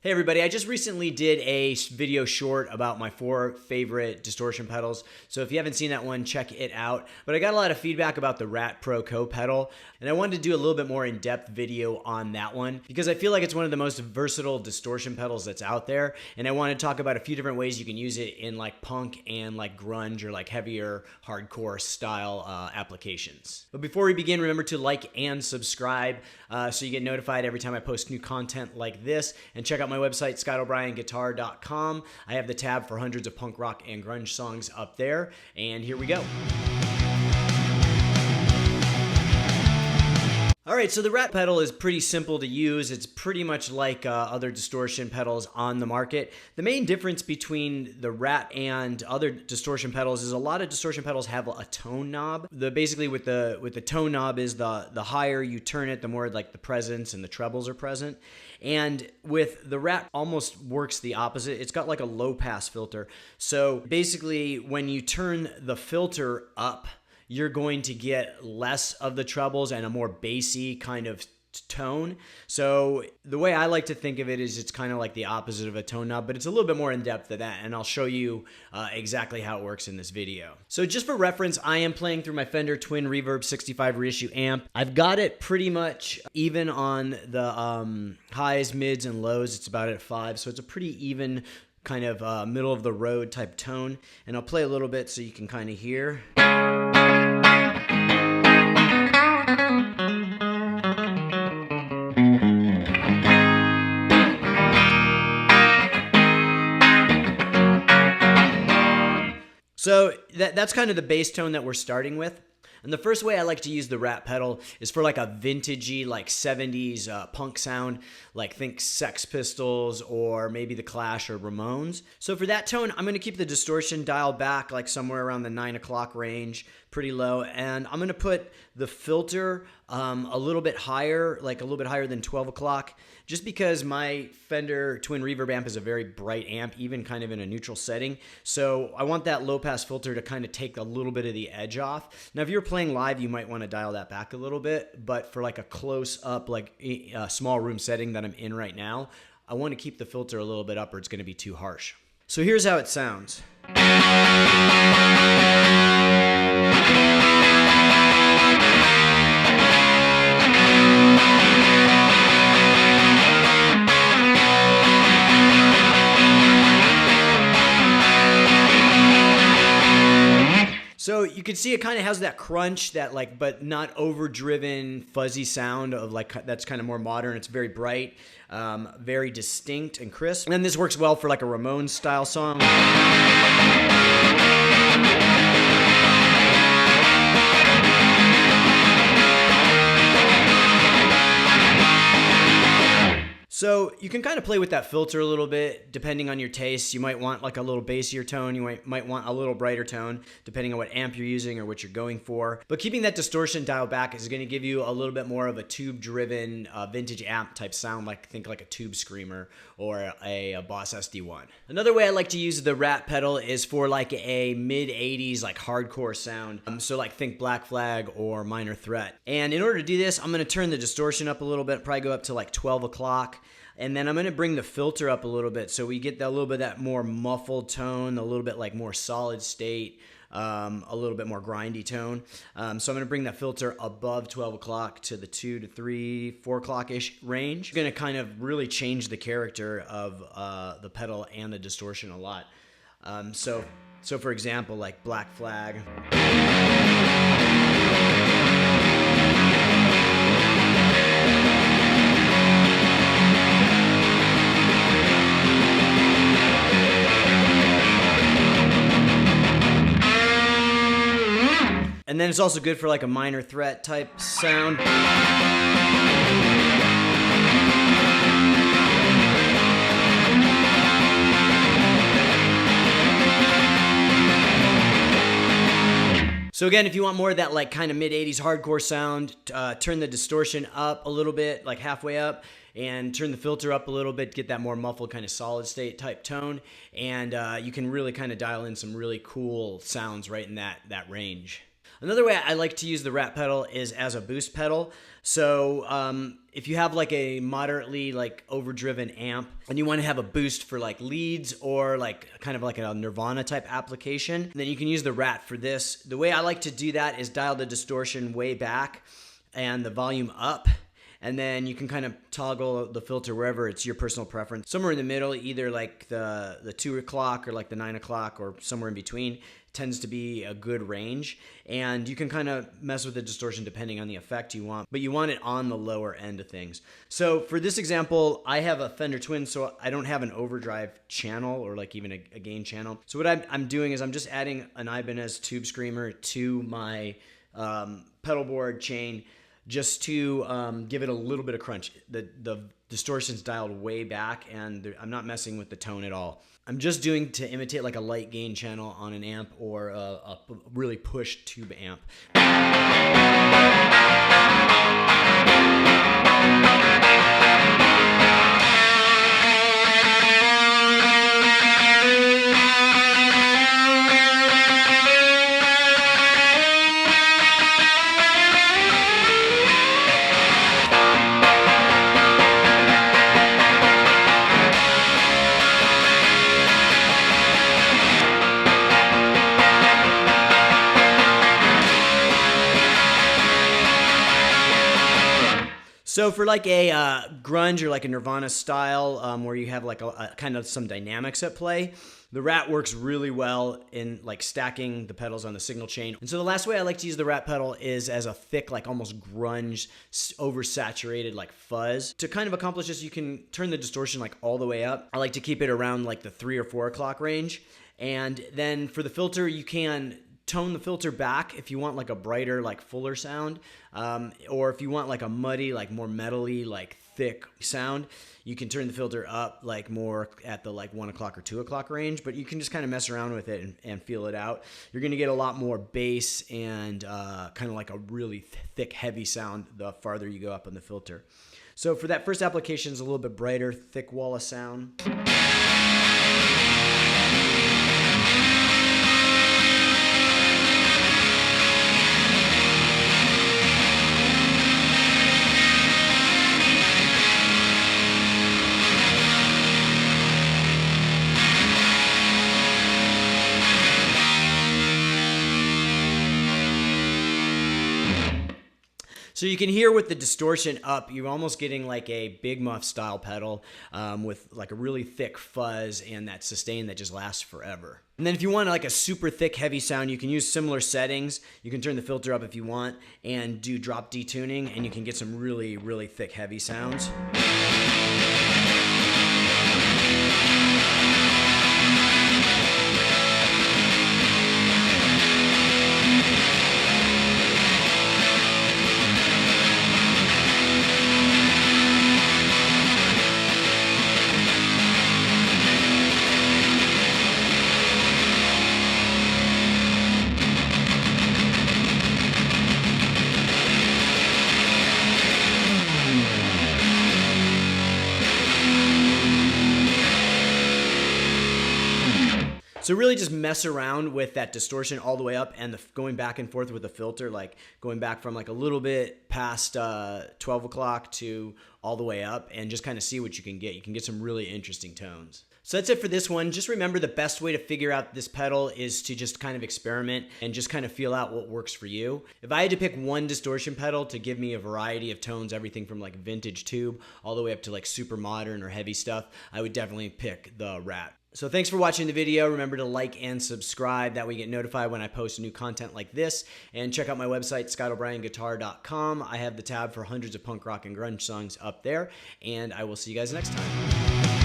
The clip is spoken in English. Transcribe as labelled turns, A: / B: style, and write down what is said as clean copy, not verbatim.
A: Hey everybody, I just recently did a video short about my 4 favorite distortion pedals. So if you haven't seen that one, check it out. But I got a lot of feedback about the Rat ProCo pedal, and I wanted to do a little bit more in-depth video on that one because I feel like it's one of the most versatile distortion pedals that's out there, and I want to talk about a few different ways you can use it in like punk and like grunge or like heavier hardcore style applications. But before we begin, remember to like and subscribe so you get notified every time I post new content like this, and check out my website, ScottO'BrienGuitar.com. I have the tab for hundreds of punk rock and grunge songs up there, and here we go. Alright, so the Rat pedal is pretty simple to use. It's pretty much like other distortion pedals on the market. The main difference between the Rat and other distortion pedals is a lot of distortion pedals have a tone knob. Basically with the tone knob is the higher you turn it, the more like the presence and the trebles are present. And with the Rat, almost works the opposite. It's got like a low pass filter. So basically when you turn the filter up, you're going to get less of the trebles and a more bassy kind of tone. So the way I like to think of it is it's kind of like the opposite of a tone knob, but it's a little bit more in depth than that, and I'll show you exactly how it works in this video. So just for reference, I am playing through my Fender Twin Reverb 65 reissue amp. I've got it pretty much even on the highs, mids, and lows. It's about at 5, so it's a pretty even kind of middle of the road type tone, and I'll play a little bit so you can kind of hear. So that's kind of the bass tone that we're starting with. And the first way I like to use the Rat pedal is for like a vintagey, like 70s punk sound, like think Sex Pistols or maybe The Clash or Ramones. So for that tone, I'm going to keep the distortion dial back like somewhere around the 9 o'clock range, pretty low. And I'm going to put the filter a little bit higher, like a little bit higher than 12 o'clock, just because my Fender Twin Reverb amp is a very bright amp, even kind of in a neutral setting. So I want that low pass filter to kind of take a little bit of the edge off. Now, if you're playing live, you might want to dial that back a little bit, but for like a close up, like a small room setting that I'm in right now, I want to keep the filter a little bit up or it's going to be too harsh. So here's how it sounds. So you can see it kind of has that crunch, that like, but not overdriven, fuzzy sound of like, that's kind of more modern. It's very bright, very distinct and crisp. And this works well for like a Ramones style song. So you can kind of play with that filter a little bit depending on your taste. You might want like a little bassier tone. You might want a little brighter tone depending on what amp you're using or what you're going for. But keeping that distortion dial back is going to give you a little bit more of a tube-driven vintage amp type sound, like think like a Tube Screamer or a Boss SD1. Another way I like to use the Rat pedal is for like a mid-80s like hardcore sound. So like think Black Flag or Minor Threat. And in order to do this, I'm going to turn the distortion up a little bit, probably go up to like 12 o'clock. And then I'm going to bring the filter up a little bit so we get that little bit of that more muffled tone, a little bit like more solid state, a little bit more grindy tone. So I'm going to bring that filter above 12 o'clock to the 2 to 3, 4 o'clock-ish range. I'm going to kind of really change the character of the pedal and the distortion a lot. So for example, like Black Flag. And then it's also good for like a Minor Threat type sound. So again, if you want more of that like kind of mid-80s hardcore sound, turn the distortion up a little bit, like halfway up, and turn the filter up a little bit, get that more muffled kind of solid state type tone, and you can really kind of dial in some really cool sounds right in that range. Another way I like to use the Rat pedal is as a boost pedal. So if you have like a moderately like overdriven amp and you want to have a boost for like leads or like kind of like a Nirvana type application, then you can use the Rat for this. The way I like to do that is dial the distortion way back and the volume up. And then you can kind of toggle the filter wherever it's your personal preference. Somewhere in the middle, either like the 2 o'clock or like the 9 o'clock or somewhere in between tends to be a good range. And you can kind of mess with the distortion depending on the effect you want, but you want it on the lower end of things. So for this example, I have a Fender Twin, so I don't have an overdrive channel or like even a gain channel. So what I'm doing is I'm just adding an Ibanez Tube Screamer to my pedal board chain, just to give it a little bit of crunch. The distortion's dialed way back, and I'm not messing with the tone at all. I'm just doing to imitate like a light gain channel on an amp or a really pushed tube amp. So for like a grunge or like a Nirvana style where you have like a kind of some dynamics at play, the Rat works really well in like stacking the pedals on the signal chain. And so the last way I like to use the Rat pedal is as a thick, like almost grunge, oversaturated like fuzz. To kind of accomplish this, you can turn the distortion like all the way up. I like to keep it around like the 3 or 4 o'clock range. And then for the filter, you can tone the filter back if you want like a brighter, like fuller sound, or if you want like a muddy, like more metally, like thick sound, you can turn the filter up like more at the like 1 o'clock or 2 o'clock range, but you can just kind of mess around with it and feel it out. You're going to get a lot more bass and kind of like a really thick, heavy sound the farther you go up on the filter. So for that first application, it's a little bit brighter, thick wall of sound. So you can hear with the distortion up, you're almost getting like a Big Muff style pedal with like a really thick fuzz and that sustain that just lasts forever. And then if you want like a super thick heavy sound, you can use similar settings. You can turn the filter up if you want and do drop detuning, and you can get some really, really thick heavy sounds. So really just mess around with that distortion all the way up and going back and forth with the filter, like going back from like a little bit past 12 o'clock to all the way up, and just kind of see what you can get. You can get some really interesting tones. So that's it for this one. Just remember, the best way to figure out this pedal is to just kind of experiment and just kind of feel out what works for you. If I had to pick one distortion pedal to give me a variety of tones, everything from like vintage tube all the way up to like super modern or heavy stuff, I would definitely pick the Rat. So thanks for watching the video. Remember to like and subscribe. That way you get notified when I post new content like this. And check out my website, scottobryanguitar.com. I have the tab for hundreds of punk rock and grunge songs up there. And I will see you guys next time.